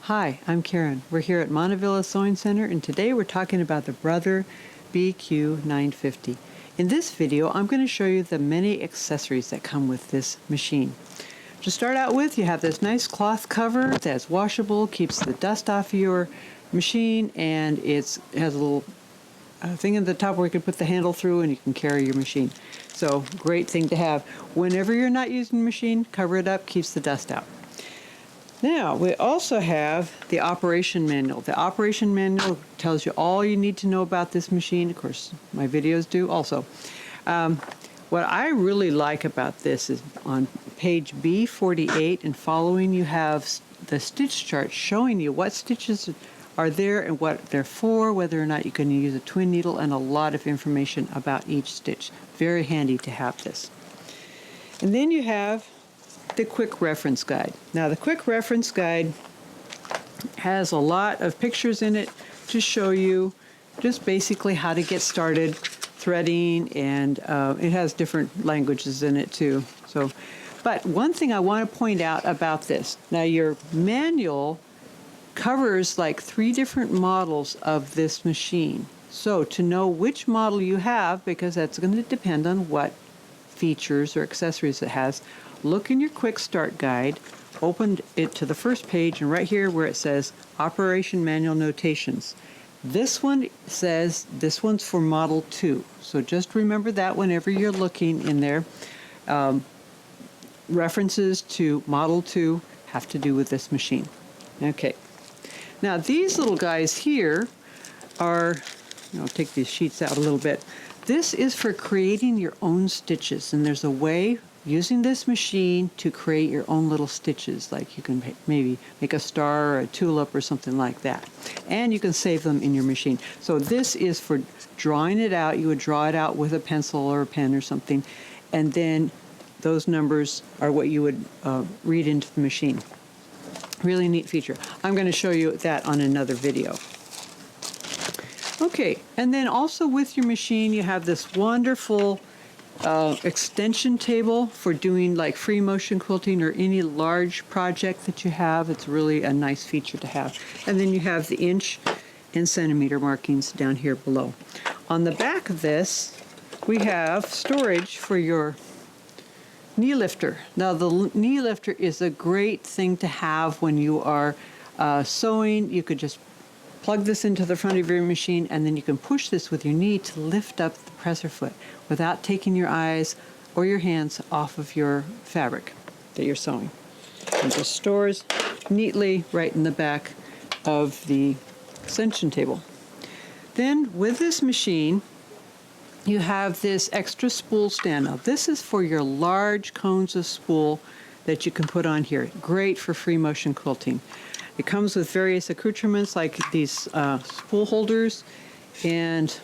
Hi, I'm Karen. We're here at Montavilla Sewing Center, and today we're talking about the Brother BQ950. In this video, I'm going to show you the many accessories that come with this machine. To start out with, you have this nice cloth cover that's washable, keeps the dust off of your machine, and it has a little thing at the top where you can put the handle through and you can carry your machine. So, great thing to have. Whenever you're not using the machine, cover it up, keeps the dust out. Now, we also have the operation manual. The operation manual tells you all you need to know about this machine. Of course, my videos do also. What I really like about this is on page B48 and following, you have the stitch chart showing you what stitches are there and what they're for, whether or not you can use a twin needle, and a lot of information about each stitch. Very handy to have this. And then you have the quick reference guide. Now, the quick reference guide has a lot of pictures in it to show you just basically how to get started threading, and it has different languages in it too. But one thing I want to point out about this, now your manual covers like 3 different models of this machine. So to know which model you have, because that's going to depend on what features or accessories it has, look in your quick start guide, open it to the first page, and right here where it says operation manual notations. This one says this one's for model 2. So just remember that whenever you're looking in there. References to model 2 have to do with this machine. Okay. Now these little guys here are, I'll take these sheets out a little bit. This is for creating your own stitches, and there's a way using this machine to create your own little stitches, like you can maybe make a star or a tulip or something like that. And you can save them in your machine. So this is for drawing it out. You would draw it out with a pencil or a pen or something, and then those numbers are what you would read into the machine. Really neat feature. I'm going to show you that on another video. Okay, and then also with your machine you have this wonderful extension table for doing like free motion quilting or any large project that you have. It's really a nice feature to have. And then you have the inch and centimeter markings down here below. On the back of this, we have storage for your knee lifter. Now the knee lifter is a great thing to have when you are sewing. You could just plug this into the front of your machine, and then you can push this with your knee to lift up the presser foot without taking your eyes or your hands off of your fabric that you're sewing. It just stores neatly right in the back of the extension table. Then with this machine, you have this extra spool stand. Now this is for your large cones of spool that you can put on here. Great for free motion quilting. It comes with various accoutrements like these spool holders and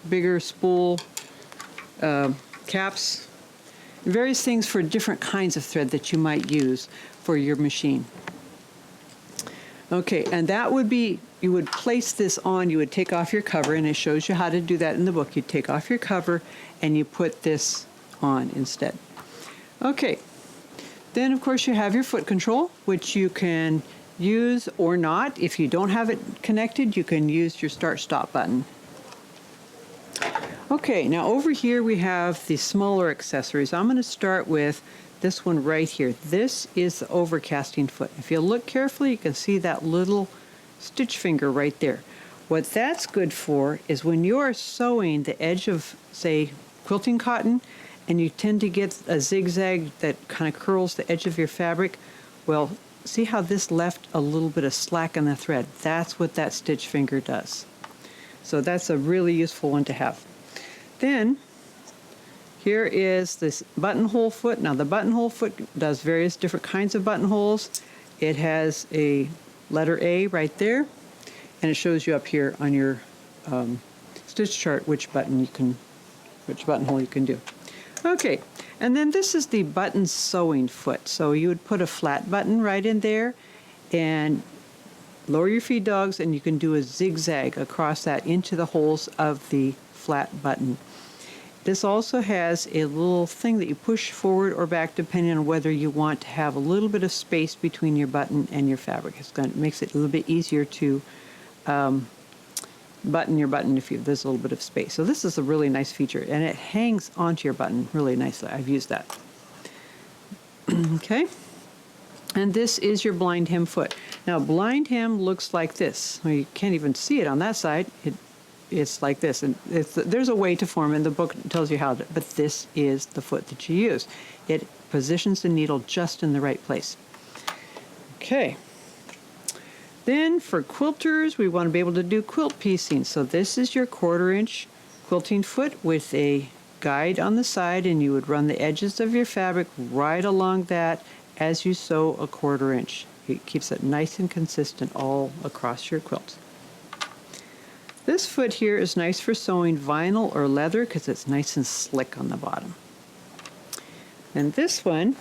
bigger spool caps, various things for different kinds of thread that you might use for your machine. Okay, and that would be, you would place this on, you would take off your cover, and it shows you how to do that in the book. You take off your cover and you put this on instead. Okay, then of course you have your foot control, which you can use or not. If you don't have it connected, you can use your start-stop button. Okay, now over here we have the smaller accessories. I'm going to start with this one right here. This is the overcasting foot. If you look carefully, you can see that little stitch finger right there. What that's good for is when you are sewing the edge of, say, quilting cotton, and you tend to get a zigzag that kind of curls the edge of your fabric. Well, see how this left a little bit of slack in the thread? That's what that stitch finger does. So that's a really useful one to have. Then here is this buttonhole foot. Now the buttonhole foot does various different kinds of buttonholes. It has a letter A right there, and it shows you up here on your stitch chart which buttonhole you can do. Okay, and then this is the button sewing foot. So you would put a flat button right in there and lower your feed dogs, and you can do a zigzag across that into the holes of the flat button. This also has a little thing that you push forward or back depending on whether you want to have a little bit of space between your button and your fabric. It makes it a little bit easier to button your button if there's a little bit of space. So this is a really nice feature, and it hangs onto your button really nicely. I've used that. Okay. And this is your blind hem foot. Now, blind hem looks like this. Well, you can't even see it on that side. It's like this, and there's a way to form it, and the book tells you how to, but this is the foot that you use. It positions the needle just in the right place. Okay. Then for quilters, we want to be able to do quilt piecing. So this is your 1/4 inch quilting foot with a guide on the side, and you would run the edges of your fabric right along that as you sew a 1/4 inch. It keeps it nice and consistent all across your quilt. This foot here is nice for sewing vinyl or leather because it's nice and slick on the bottom. And this one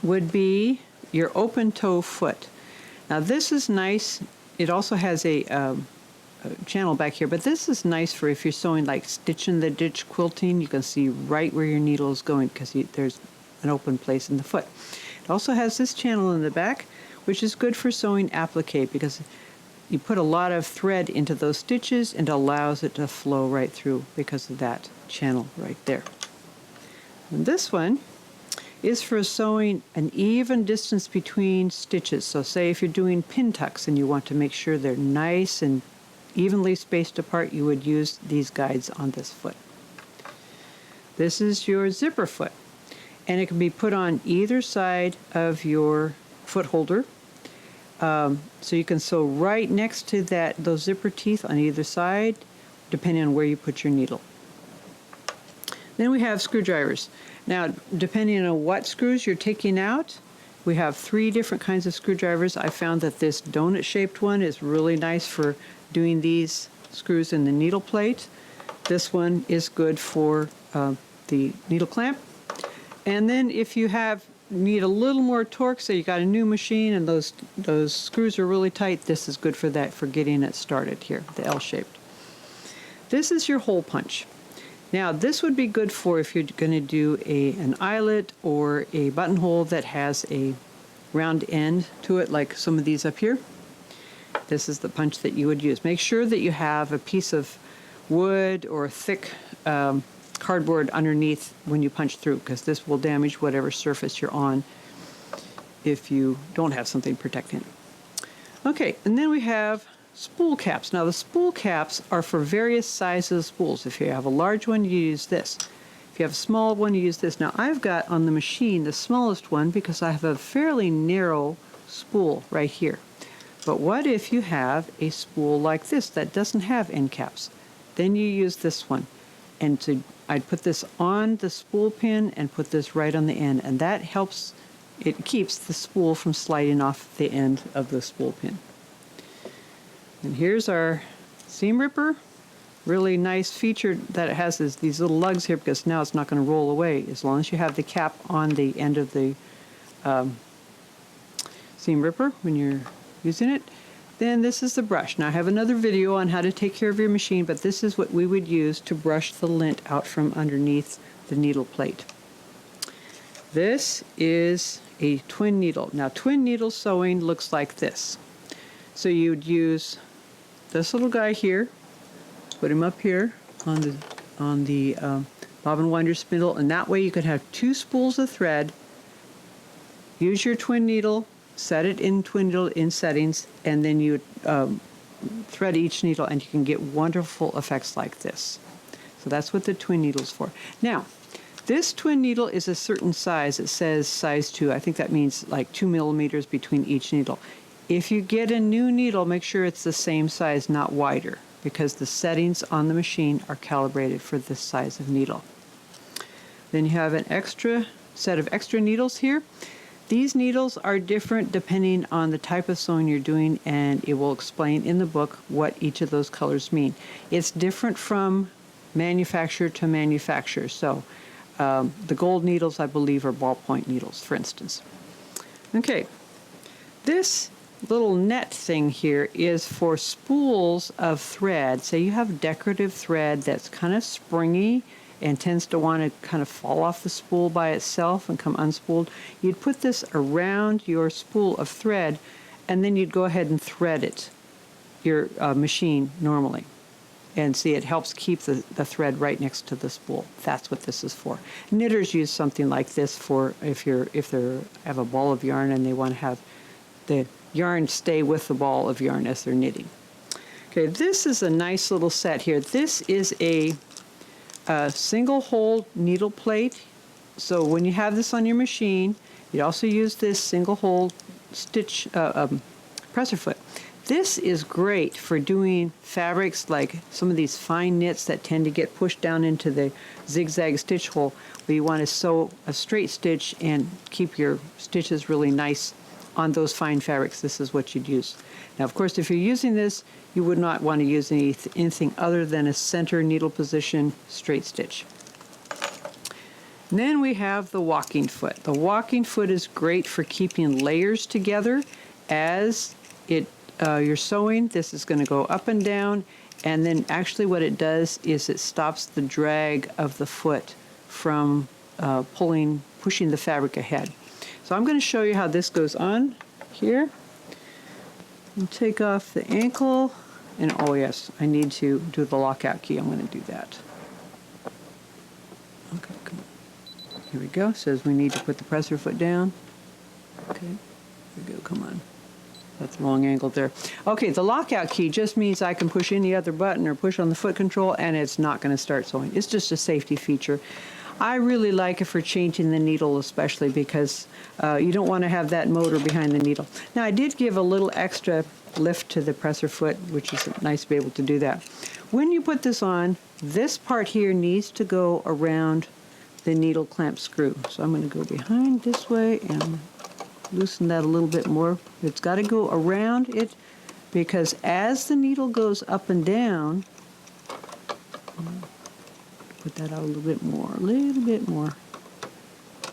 would be your open toe foot. Now this is nice. It also has a channel back here, but this is nice for if you're sewing like stitch in the ditch quilting. You can see right where your needle is going because there's an open place in the foot. It also has this channel in the back, which is good for sewing applique because you put a lot of thread into those stitches and allows it to flow right through because of that channel right there. And this one is for sewing an even distance between stitches. So say if you're doing pin tucks and you want to make sure they're nice and evenly spaced apart, you would use these guides on this foot. This is your zipper foot, and it can be put on either side of your foot holder. So you can sew right next to those zipper teeth on either side, depending on where you put your needle. Then we have screwdrivers. Now, depending on what screws you're taking out, we have 3 different kinds of screwdrivers. I found that this donut-shaped one is really nice for doing these screws in the needle plate. This one is good for the needle clamp. And then if you need a little more torque, so you got a new machine and those screws are really tight, this is good for that, for getting it started here, the L-shaped. This is your hole punch. Now this would be good for if you're going to do an eyelet or a buttonhole that has a round end to it, like some of these up here. This is the punch that you would use. Make sure that you have a piece of wood or thick cardboard underneath when you punch through, because this will damage whatever surface you're on if you don't have something protecting it. Okay, and then we have spool caps. Now the spool caps are for various sizes of spools. If you have a large one, you use this. If you have a small one, you use this. Now I've got on the machine the smallest one because I have a fairly narrow spool right here. But what if you have a spool like this that doesn't have end caps? Then you use this one. And I'd put this on the spool pin and put this right on the end, and that helps, it keeps the spool from sliding off the end of the spool pin. And here's our seam ripper. Really nice feature that it has is these little lugs here, because now it's not going to roll away as long as you have the cap on the end of the seam ripper when you're using it. Then this is the brush. Now I have another video on how to take care of your machine, but this is what we would use to brush the lint out from underneath the needle plate. This is a twin needle. Now twin needle sewing looks like this. So you'd use this little guy here, put him up here on the bobbin winder spindle, and that way you could have 2 spools of thread. Use your twin needle, set it in twin needle in settings, and then you thread each needle, and you can get wonderful effects like this. So that's what the twin needle's for. Now, this twin needle is a certain size. It says size 2. I think that means like 2 millimeters between each needle. If you get a new needle, make sure it's the same size, not wider, because the settings on the machine are calibrated for this size of needle. Then you have an extra set of extra needles here. These needles are different depending on the type of sewing you're doing, and it will explain in the book what each of those colors mean. It's different from manufacturer to manufacturer. So the gold needles, I believe, are ballpoint needles, for instance. Okay, this little net thing here is for spools of thread. Say you have decorative thread that's kind of springy and tends to want to kind of fall off the spool by itself and come unspooled, you'd put this around your spool of thread, and then you'd go ahead and thread it, your machine normally. And see, it helps keep the thread right next to the spool. That's what this is for. Knitters use something like this for if they have a ball of yarn and they want to have the yarn stay with the ball of yarn as they're knitting. Okay, this is a nice little set here. This is a single hole needle plate. So when you have this on your machine, you also use this single hole stitch presser foot. This is great for doing fabrics like some of these fine knits that tend to get pushed down into the zigzag stitch hole, where you want to sew a straight stitch and keep your stitches really nice on those fine fabrics. This is what you'd use. Now, of course, if you're using this, you would not want to use anything other than a center needle position straight stitch. And then we have the walking foot. The walking foot is great for keeping layers together as you're sewing. This is going to go up and down, and then actually what it does is it stops the drag of the foot from pushing the fabric ahead. So I'm going to show you how this goes on here. And take off the ankle, and oh yes, I need to do the lockout key. I'm going to do that. Okay, come on. Here we go. It says we need to put the presser foot down. Okay, here we go. Come on. That's the wrong angle there. Okay, the lockout key just means I can push any other button or push on the foot control and it's not going to start sewing. It's just a safety feature. I really like it for changing the needle, especially because you don't want to have that motor behind the needle. Now, I did give a little extra lift to the presser foot, which is nice to be able to do that. When you put this on, this part here needs to go around the needle clamp screw. So I'm going to go behind this way and loosen that a little bit more. It's got to go around it because as the needle goes up and down, put that out a little bit more.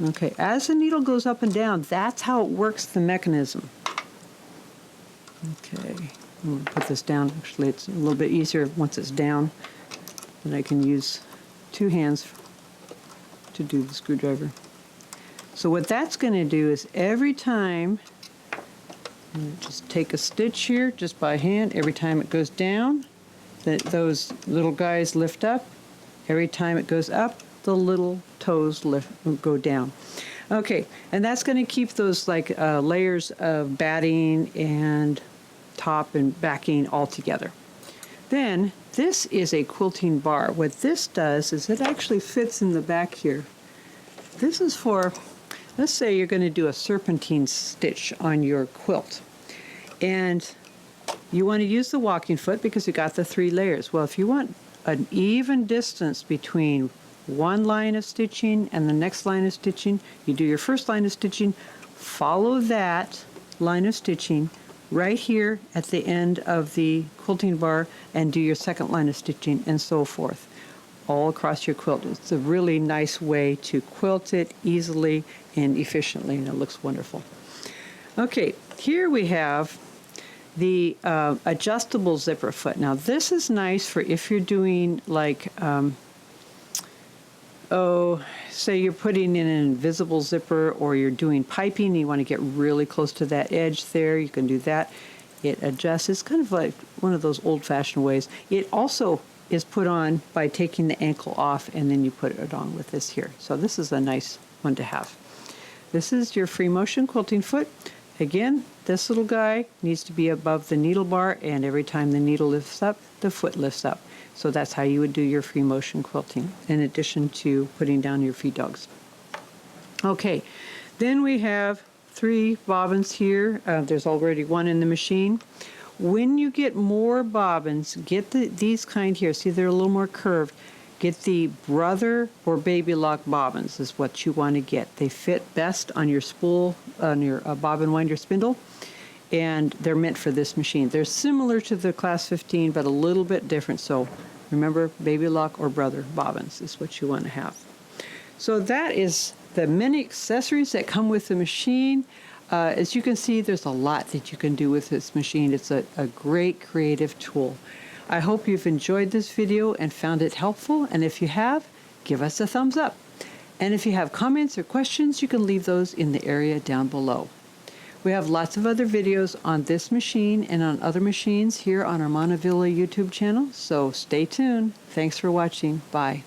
Okay, as the needle goes up and down, that's how it works the mechanism. Okay, I'm going to put this down. Actually, it's a little bit easier once it's down. Then I can use two hands to do the screwdriver. So what that's going to do is every time, just take a stitch here just by hand. Every time it goes down, those little guys lift up. Every time it goes up, the little toes go down. Okay, and that's going to keep those like layers of batting and top and backing all together. Then this is a quilting bar. What this does is it actually fits in the back here. This is for, let's say you're going to do a serpentine stitch on your quilt. And you want to use the walking foot because you got the 3 layers. Well, if you want an even distance between one line of stitching and the next line of stitching, you do your first line of stitching, follow that line of stitching right here at the end of the quilting bar and do your second line of stitching and so forth all across your quilt. It's a really nice way to quilt it easily and efficiently, and it looks wonderful. Okay, here we have the adjustable zipper foot. Now this is nice for if you're doing like, say you're putting in an invisible zipper or you're doing piping and you want to get really close to that edge there, you can do that. It adjusts. It's kind of like one of those old-fashioned ways. It also is put on by taking the ankle off and then you put it on with this here. So this is a nice one to have. This is your free motion quilting foot. Again, this little guy needs to be above the needle bar, and every time the needle lifts up, the foot lifts up. So that's how you would do your free motion quilting, in addition to putting down your feed dogs. Okay, then we have 3 bobbins here. There's already 1 in the machine. When you get more bobbins, get these kind here. See, they're a little more curved. Get the Brother or Baby Lock bobbins is what you want to get. They fit best on your spool, on your bobbin winder spindle, and they're meant for this machine. They're similar to the Class 15, but a little bit different. So remember, Baby Lock or Brother bobbins is what you want to have. So that is the many accessories that come with the machine. As you can see, there's a lot that you can do with this machine. It's a great creative tool. I hope you've enjoyed this video and found it helpful, and if you have, give us a thumbs up. And if you have comments or questions, you can leave those in the area down below. We have lots of other videos on this machine and on other machines here on our Montavilla YouTube channel, so stay tuned. Thanks for watching. Bye.